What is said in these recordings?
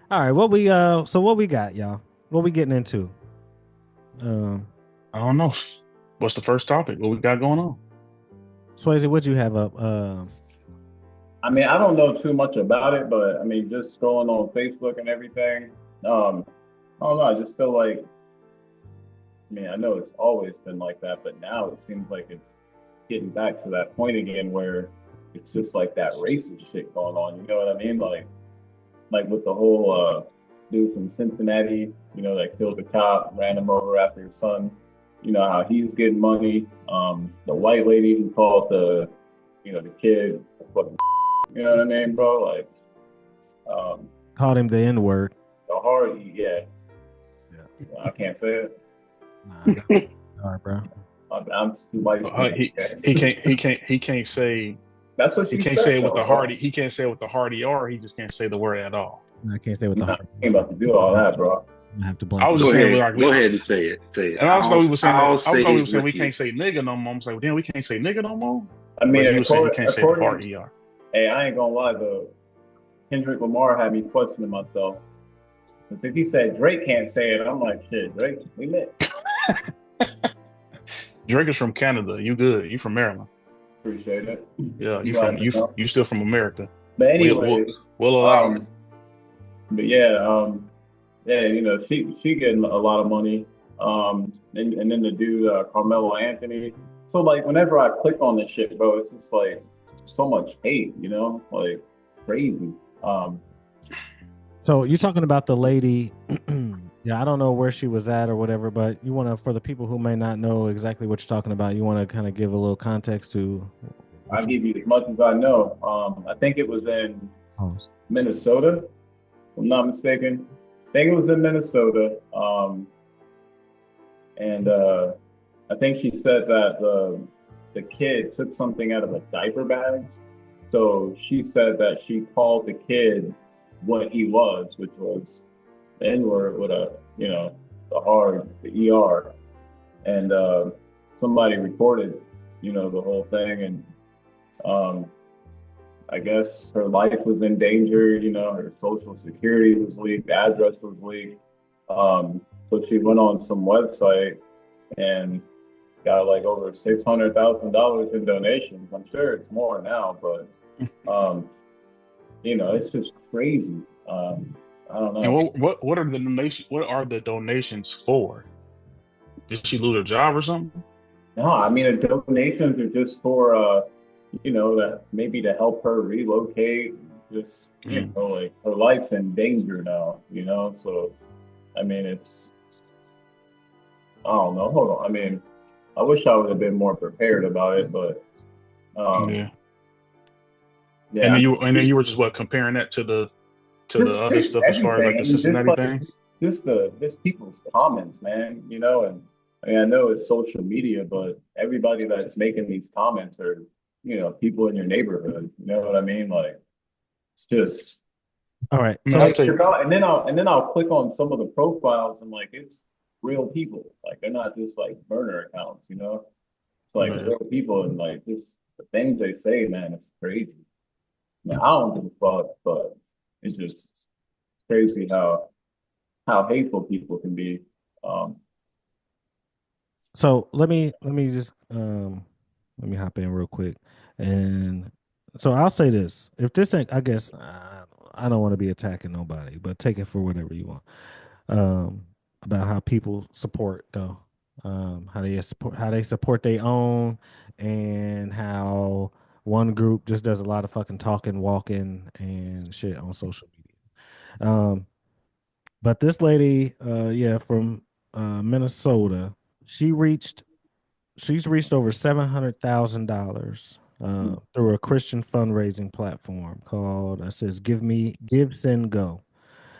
All right, so what we got, y'all? What we getting into? Um, I don't know. What's the first topic? What we got going on? Swayze, what you have up? I mean, I don't know too much about it, but I mean, just scrolling on Facebook and everything. I don't know. I just feel like, I mean, I know it's always been like that, but now it seems like it's getting back to that point again where it's just like that racist shit going on. You know what I mean? Like with the whole dude from Cincinnati, that killed the cop, ran him over after his son. You know how he's getting money. The white lady who called the kid, you know what I mean, bro? Like, um, Called him the N word. the hard, yeah, Yeah, I can't say it. nah, I got all right, bro. I'm too white to He guess. he can't he can't say That's what he she can't said, say it with though, the bro. hearty he can't say it with the hearty R. He just can't say the word at all. I can't stay with the Nah, I heart. ain't about to do all that, bro. I have to I blank was it. just Go saying ahead. like we Go ahead and say it. Say it. and I just thought we were saying that I'll I say thought we were it saying with we you. can't say nigga no more. I was like, damn, we can't say nigga no more. I mean, But you were saying he can't say the according, hard ER. hey, I ain't gonna lie though. Kendrick Lamar had me questioning myself. Because if he said Drake can't say it, I'm like, shit, Drake, we lit. Drake is from Canada. You good. You from Maryland. Appreciate it. Yeah, You glad to know. you still from America. But We'll anyways, we'll allow it. um, but yeah, she getting a lot of money. And then the dude, Carmelo Anthony. So like, whenever I click on this shit, bro, it's just like so much hate, like crazy. Um, So you're talking about the lady? Yeah, I don't know where she was at or whatever, but you want to, for the people who may not know exactly what you're talking about, you want to kind of give a little context to I what you. give you as much as I know. I think it was in Oh, Minnesota, if I'm not mistaken. I think it was in Minnesota. And I think she said that the kid took something out of a diaper bag. So she said that she called the kid what he was, which was the N-word with the ER. And somebody recorded, the whole thing. And um, I guess her life was in danger, her social security was leaked, address was leaked. So she went on some website and got like over $600,000 in donations. I'm sure it's more now, but um, it's just crazy. I don't And know. what are the donations? What are the donations for? Did she lose her job or something? No, I mean the donations are just for that maybe to help her relocate. Just Mm. like her life's in danger now. So I mean it's I don't know. Hold on. I mean, I wish I would have been more prepared about it, but um, Yeah. yeah, I And then mean, you were just what comparing that to the other just stuff as far as everything. like I the mean, just Cincinnati like thing. just people's comments, man. And I mean, I know it's social media, but everybody that's making these comments are people in your neighborhood. You know what I mean? Like it's just all right. I mean, So I'll like tell you. and then I'll click on some of the profiles and like it's real people. Like they're not just like burner accounts. It's like Yeah. real people and like just the things they say, man, it's crazy. I don't give a fuck, but it's just crazy how hateful people can be. Um, so let me just let me hop in real quick, and so I'll say this: if this ain't, I guess I don't want to be attacking nobody, but take it for whatever you want. um, about how people support though, how they support their own, and how one group just does a lot of fucking talking, walking, and shit on social media. But this lady, yeah, from Minnesota, she reached she's reached over $700,000 through a Christian fundraising platform called it says Give Send Go.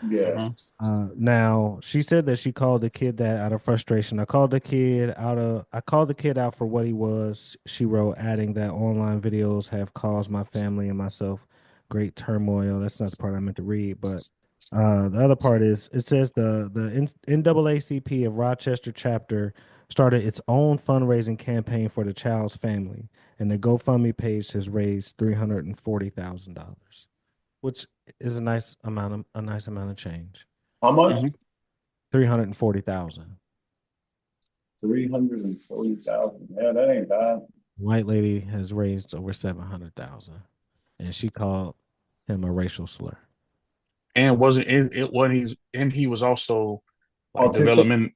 yeah, Uh-huh. Now she said that she called the kid that out of frustration. I called the kid out for what he was. She wrote, adding that online videos have caused my family and myself great turmoil. That's not the part I meant to read, but the other part is it says the NAACP of Rochester chapter started its own fundraising campaign for the child's family, and the GoFundMe page has raised $340,000. which is a nice amount of change. How much? Hmm. 340,000. 340,000. Yeah, that ain't bad. White lady has raised over 700,000, and she called him a racial slur. And wasn't it what he was also like Autistic? development.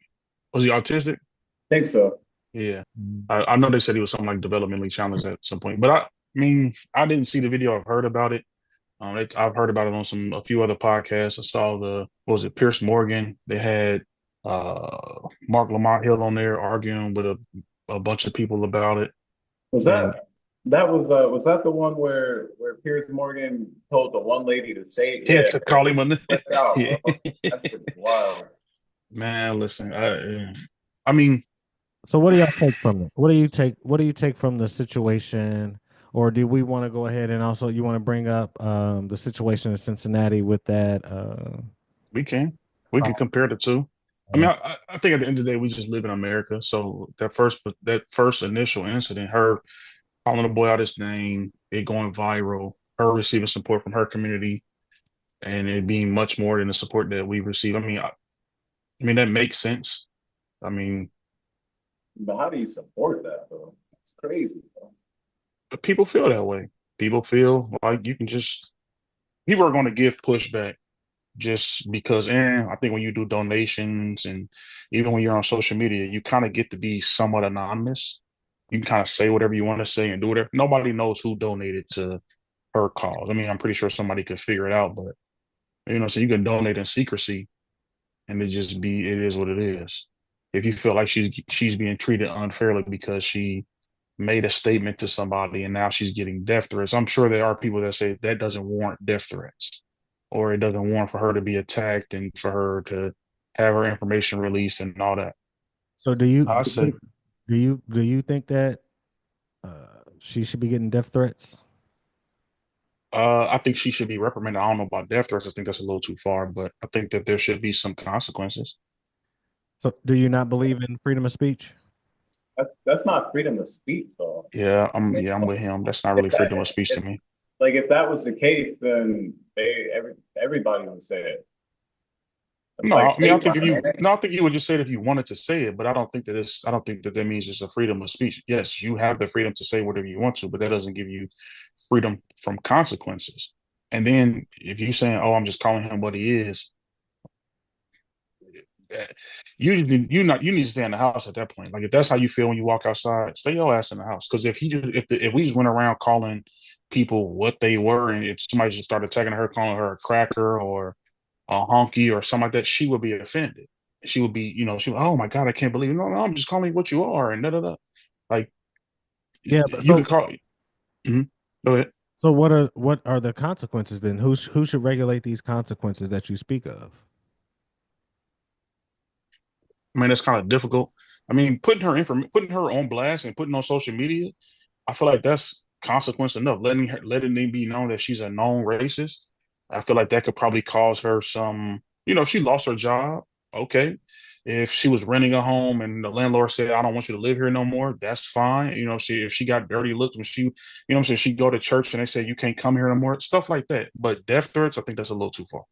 Was he autistic? Think so. Yeah. Mm. I know they said he was something like developmentally challenged at some point, but I mean, I didn't see the video. I've heard about it. I've heard about it on a few other podcasts. I saw what was it, Pierce Morgan? They had Mark Lamont Hill on there arguing with a bunch of people about it. Was And was that the one where Piers Morgan told the one lady to say, yeah, yeah, to call him a watch out, yeah. bro. That shit was wild. Man, listen, I mean, So what do y'all take from it? What do you take from the situation? Or do we want to go ahead and also you want to bring up the situation in Cincinnati with that we can we can compare the two. I mean, uh, I think at the end of the day, we just live in America. So that first initial incident, her calling the boy out his name, it going viral, her receiving support from her community, and it being much more than the support that we receive. I mean that makes sense. I mean, But how do you support that, though? It's crazy, bro. people feel that way. People feel like people are going to give pushback just because. And I think when you do donations and even when you're on social media, you kind of get to be somewhat anonymous. You can kind of say whatever you want to say and do whatever. Nobody knows who donated to her cause. I mean, I'm pretty sure somebody could figure it out, but so you can donate in secrecy and it is what it is. If you feel like she's being treated unfairly because she made a statement to somebody and now she's getting death threats, I'm sure there are people that say that doesn't warrant death threats, or it doesn't warrant for her to be attacked and for her to have her information released and all that. so I say, do you think that she should be getting death threats? I think she should be reprimanded. I don't know about death threats. I think that's a little too far, but I think that there should be some consequences. So do you not believe in freedom of speech? That's not freedom of speech, though. I'm with him. That's not If really that freedom of speech to if, me. like if that was the case, then everybody would say it. It's No, like I mean, hate crime, ain't it? I think you would just say it if you wanted to say it, but I don't think that that means it's a freedom of speech. Yes, you have the freedom to say whatever you want to, but that doesn't give you freedom from consequences. And then if you saying, "Oh, I'm just calling him what he is," eh, you need to stay in the house at that point. Like if that's how you feel when you walk outside, stay your ass in the house. Because if we just went around calling people what they were, and if somebody just started attacking her, calling her a cracker or a honky or something like that, she would be offended. She would be, oh my God, I can't believe it. No, no, I'm just calling you what you are and da da da. Like Yeah, but you could call. Mhm. Go ahead. so what are the consequences then? Who should regulate these consequences that you speak of? I mean, it's kind of difficult. I mean, putting her on blast and putting on social media, I feel like that's consequence enough. Letting it be known that she's a known racist. I feel like that could probably cause her some. If she lost her job, okay. If she was renting a home and the landlord said, "I don't want you to live here no more," that's fine. If she got dirty looks when what I'm saying, she go to church and they say you can't come here no more, stuff like that. But death threats, I think that's a little too far.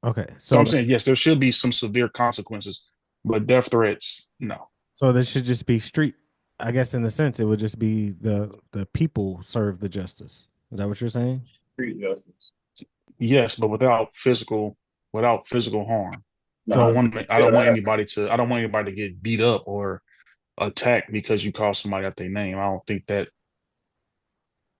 Okay, So I'm saying yes, there should be some severe consequences, but death threats, no. so this should just be street. I guess in the sense it would just be the people serve the justice. Is that what you're saying? Street justice. Yes, but without physical harm. So Yeah, that. I don't want anybody to get beat up or attacked because you call somebody out their name. I don't think that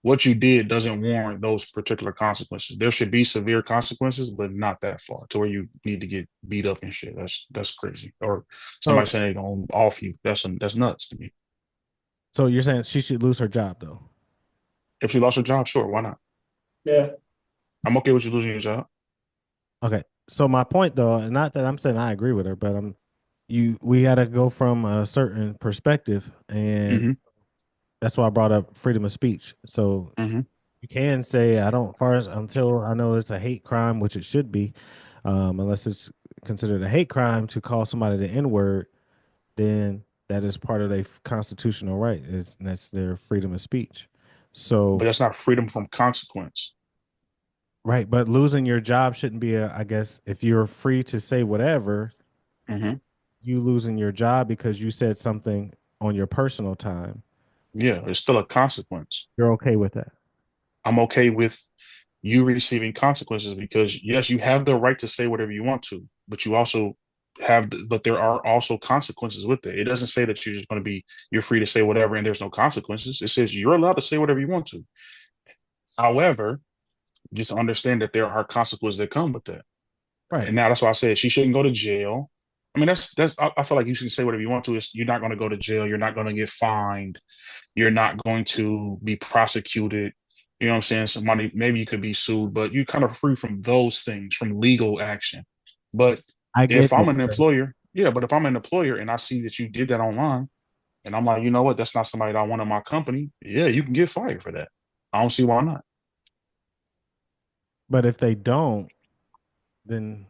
what you did doesn't warrant those particular consequences. There should be severe consequences, but not that far to where you need to get beat up and shit. That's crazy. Or somebody so saying they're gonna off you. That's nuts to me. so you're saying she should lose her job though? If she lost her job, sure, why not? Yeah. I'm okay with you losing your job. Okay. So my point though, and not that I'm saying I agree with her, but we got to go from a certain perspective, and Hmm. that's why I brought up freedom of speech. So Hmm. you can say I don't far as until I know it's a hate crime, which it should be, unless it's considered a hate crime to call somebody the N word, then that is part of their constitutional right. That's their freedom of speech. But So that's not freedom from consequence. Right, but losing your job shouldn't be a, I guess, if you're free to say whatever, Hmm. you losing your job because you said something on your personal time, Yeah, it's still a consequence. you're okay with that. I'm okay with you receiving consequences because yes, you have the right to say whatever you want to, but you also but there are also consequences with it. It doesn't say that you're just going to be, you're free to say whatever and there's no consequences. It says you're allowed to say whatever you want to. However, just understand that there are consequences that come with that. Right. And now that's why I said she shouldn't go to jail. I mean, I feel like you should say whatever you want to. You're not going to go to jail. You're not going to get fined. You're not going to be prosecuted. You know what I'm saying? Somebody, maybe you could be sued, but you're kind of free from those things, from legal action. But I if get I'm that. an employer, yeah, but if I'm an employer and I see that you did that online, and I'm like, you know what, that's not somebody that I want in my company, yeah, you can get fired for that. I don't see why not. But if they don't, then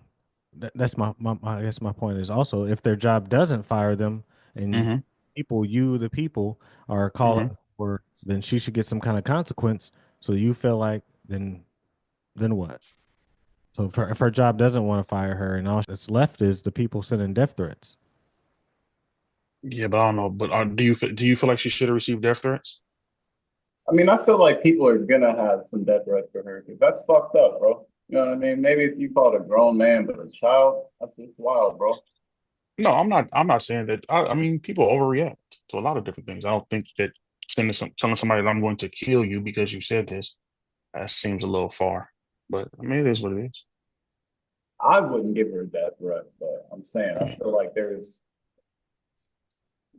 that's I guess my point is also if their job doesn't fire them and Hmm. the people are Hmm. calling for, then she should get some kind of consequence. So you feel like then what? So if her job doesn't want to fire her and all that's left is the people sending death threats. Yeah, but I don't know. But do you feel like she should have received death threats? I mean, I feel like people are gonna have some death threats for her because that's fucked up, bro. You know what I mean? Maybe if you called a grown man, but a child, that's just wild, bro. No, I'm not. I'm not saying that. I mean, people overreact to a lot of different things. I don't think that telling somebody that I'm going to kill you because you said this, that seems a little far. But I mean, it is what it is. I wouldn't give her a death threat, but I'm saying I Yeah. feel like there's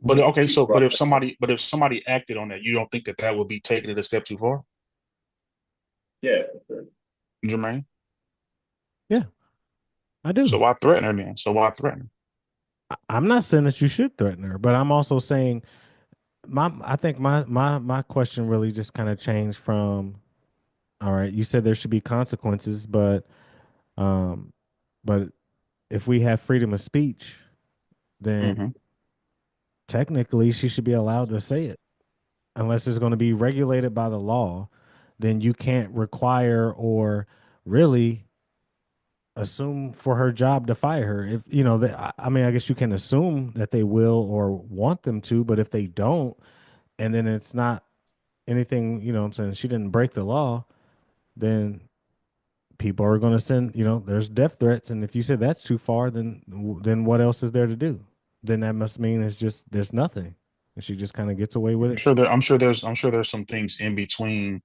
But needs to okay, be so rough. but if somebody acted on that, you don't think that that would be taking it a step too far, Yeah, for sure. Yeah, I So do. why threaten her then? So why threaten I'm not saying that you should threaten her, but I'm also saying I think my question really just kind of changed from all right, you said there should be consequences, um but if we have freedom of speech, her? then technically she should be allowed to say it. Unless it's going to be regulated by the law, then you can't require or really assume for her job to fire her. If you know that, I mean, I guess you can assume that they will or want them to, but if they don't, and then it's not anything, you know what I'm saying, she didn't break the law, then people are going to send, there's death threats. And if you said that's too far, then what else is there to do? Then that must mean it's just, there's nothing. And she just kind of gets away with it. I'm sure there's some things in between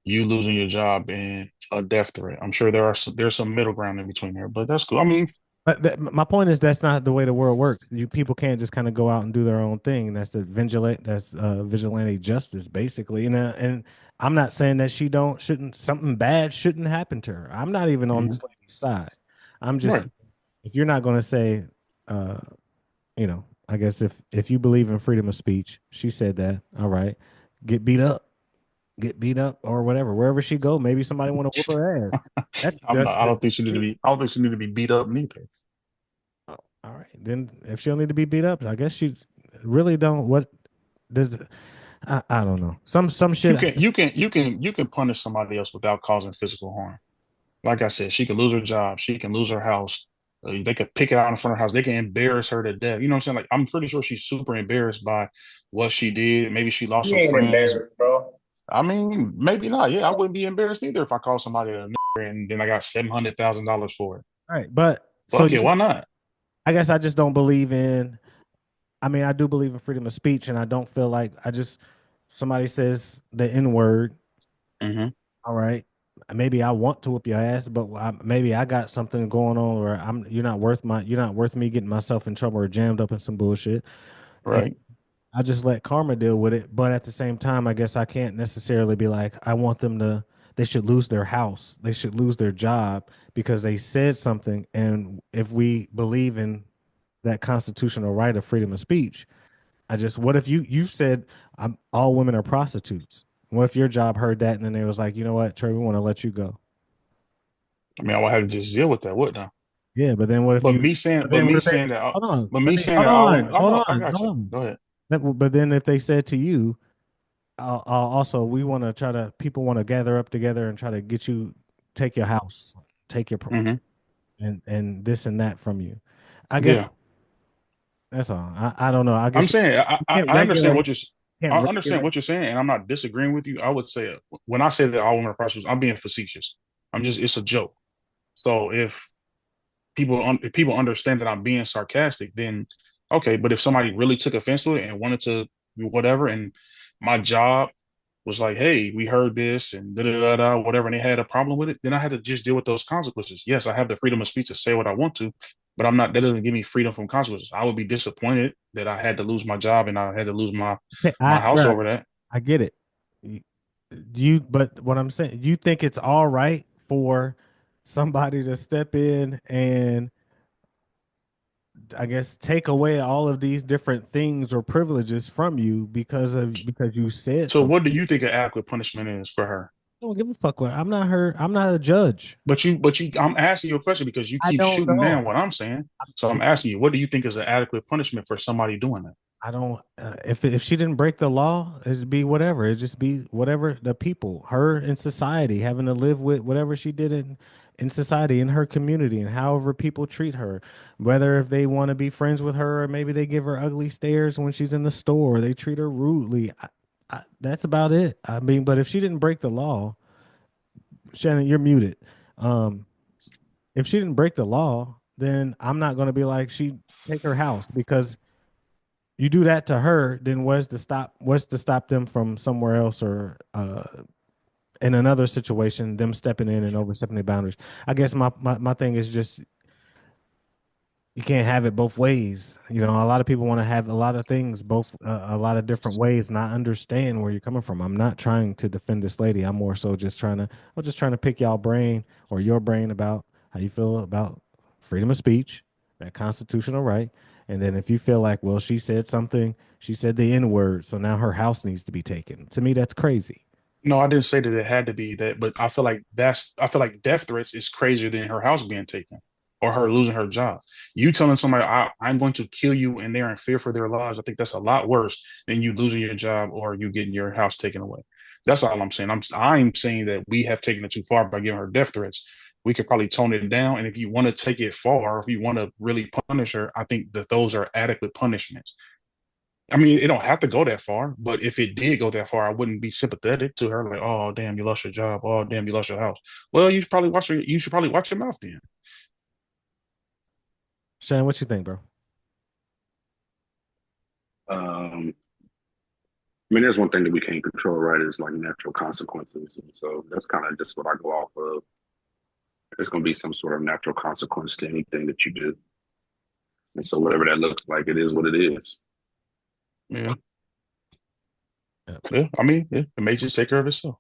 you losing your job and a death threat. I'm sure there's some middle ground in between there, but that's cool. I mean, But my point is that's not the way the world works. You people can't just kind of go out and do their own thing. That's the vigilante justice basically. And I'm not saying that she don't shouldn't something bad shouldn't happen to her. I'm not even on mhm. this lady's side. I'm just Right. if you're not going to say uh I guess if you believe in freedom of speech, she said that. All right. Get beat up. Get beat up or whatever. Wherever she go, maybe somebody want to whoop her ass. That's I'm not. I don't justice. think she need to be. I don't think she need to be beat up neither. Oh, all right. Then if she'll need to be beat up, I guess she really don't what does I don't know. Some shit You can punish somebody else without causing physical harm. Like I said, she could lose her job. She can lose her house. They could pick it out in front of her house. They can embarrass her to death. You know what I'm saying? Like I'm pretty sure she's super embarrassed by what she did. Maybe she lost He some ain't friends. embarrassed, bro. I mean, maybe not. Yeah, I wouldn't be embarrassed either if I called somebody a nigger and then I got $700,000 for it. all right, but so Fuck it, you why not? I guess I just don't believe in I mean, I do believe in freedom of speech and I don't feel like I just somebody says the N word, Hmm. all right. Maybe I want to whoop your ass, but maybe I got something going on where you're not worth me getting myself in trouble or jammed up in some bullshit. Right. I just let karma deal with it. But at the same time, I guess I can't necessarily be like, I want them to, they should lose their house. They should lose their job because they said something. And if we believe in that constitutional right of freedom of speech, what if you said all women are prostitutes? What if your job heard that and then they was like, you know what, Trey, we want to let you go? I mean, I would have to just deal with that, wouldn't I? Yeah, but then what if you, But me what if they, saying that, hold on, but let me me, saying that all women, I hold know, I on, got hold you. on. Go ahead. But then if they said to you, also we want to try to people want to gather up together and try to get you take your house, take your Hmm. and this and that from you. I guess Yeah. that's all. I don't know. I I'm guess saying you can't I understand regulate. what you're Can't I understand regulate. what you're saying, and I'm not disagreeing with you. I would say when I say that all women are prostitutes, I'm being facetious. I'm just it's a joke. So if if people understand that I'm being sarcastic, then okay. But if somebody really took offense to it and wanted to do whatever, and my job was like, hey, we heard this and da da da da, whatever, and they had a problem with it, then I had to just deal with those consequences. Yes, I have the freedom of speech to say what I want to, but I'm not, that doesn't give me freedom from consequences. I would be disappointed that I had to lose my job and I had to lose Okay, my house right. over that. I get it. You, but what I'm saying, you think it's all right for somebody to step in and I guess take away all of these different things or privileges from you because you said So something. what do you think an adequate punishment is for her? I don't give a fuck what I'm not her. I'm not a judge. I'm asking you a question because you I keep don't shooting down know. what I'm saying. So I'm asking you, what do you think is an adequate punishment for somebody doing that? I don't. If she didn't break the law, it'd be whatever. It'd just be whatever the people, her in society, having to live with whatever she did in society, in her community, and however people treat her. Whether if they want to be friends with her, or maybe they give her ugly stares when she's in the store, they treat her rudely. That's about it. I mean, but if she didn't break the law, Shannon, you're muted. Um, if she didn't break the law, then I'm not going to be like she take her house because you do that to her, then what's to stop them from somewhere else or in another situation, them stepping in and overstepping their boundaries. I guess my thing is just you can't have it both ways. You know, a lot of people want to have a lot of things both a lot of different ways, and I understand where you're coming from. I'm not trying to defend this lady. I'm just trying to pick y'all brain or your brain about how you feel about freedom of speech, that constitutional right. And then if you feel like, well, she said something, she said the N word, so now her house needs to be taken. To me, that's crazy. No, I didn't say that it had to be that, but I feel like death threats is crazier than her house being taken or her losing her job. You telling somebody I'm going to kill you and they're in fear for their lives, I think that's a lot worse than you losing your job or you getting your house taken away. That's all I'm saying. I'm saying that we have taken it too far by giving her death threats. We could probably tone it down, and if you want to take it far, if you want to really punish her, I think that those are adequate punishments. I mean, it don't have to go that far, but if it did go that far, I wouldn't be sympathetic to her. Like, oh damn, you lost your job. Oh damn, you lost your house. Well, you should probably watch your mouth then. Shannon, what you think, bro? Um, I mean, there's one thing that we can't control, right? Is like natural consequences, and so that's kind of just what I go off of. There's going to be some sort of natural consequence to anything that you do, and so whatever that looks like, it is what it is. Yeah, Yeah. yeah. I mean, yeah, it may just take care of itself.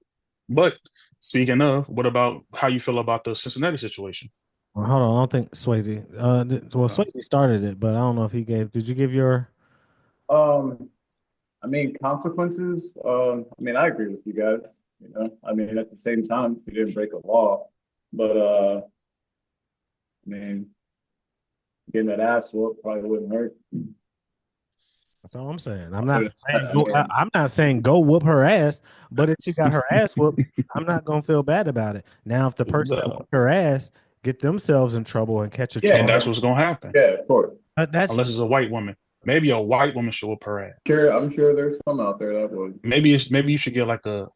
But speaking of, what about how you feel about the Cincinnati situation? Well, hold on, I don't think Swayze. Uh, Swayze started it, but I don't know if he gave. Did you give your? Um, I mean, consequences. I mean, I agree with you guys. I mean, at the same time, you didn't break a law, but I mean, getting that ass whooped probably wouldn't hurt. That's all I'm saying. I mean, I'm not saying go whoop her ass. But if she got her ass whooped, I'm not gonna feel bad about it. Now, if the person that the, whooped her ass get themselves in trouble and catch a yeah, and charge, that's what's gonna happen yeah, of course. that's unless it's a white woman. Maybe a white woman should whoop her ass. Sure, I'm sure there's some out there that would. Maybe you should get like a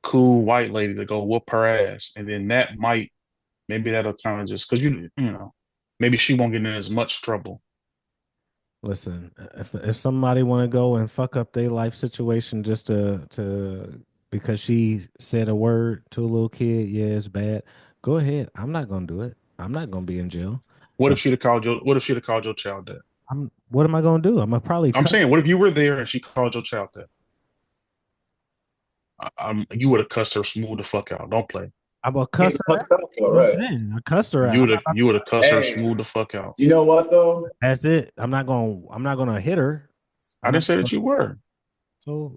cool white lady to go whoop her ass, and then that might maybe that'll kind of just because you know maybe she won't get in as much trouble. listen. If somebody want to go and fuck up their life situation just to because she said a word to a little kid, yeah, it's bad. Go ahead. I'm not gonna do it. I'm not gonna be in jail. What But if she'd have called your What if she'd have called your child that? I'm. What am I gonna do? I'm gonna probably I'm cut. saying, what if you were there and she called your child that? You would have cussed her smooth the fuck out. Don't play. I'm gonna cuss Getting her out. fucked up, You though, know what right? I'm saying? I cussed her out. You would have cussed her Hey, smooth the fuck out. you know what though? That's it. I'm not gonna hit her. I I'm didn't not say gonna, that you were. so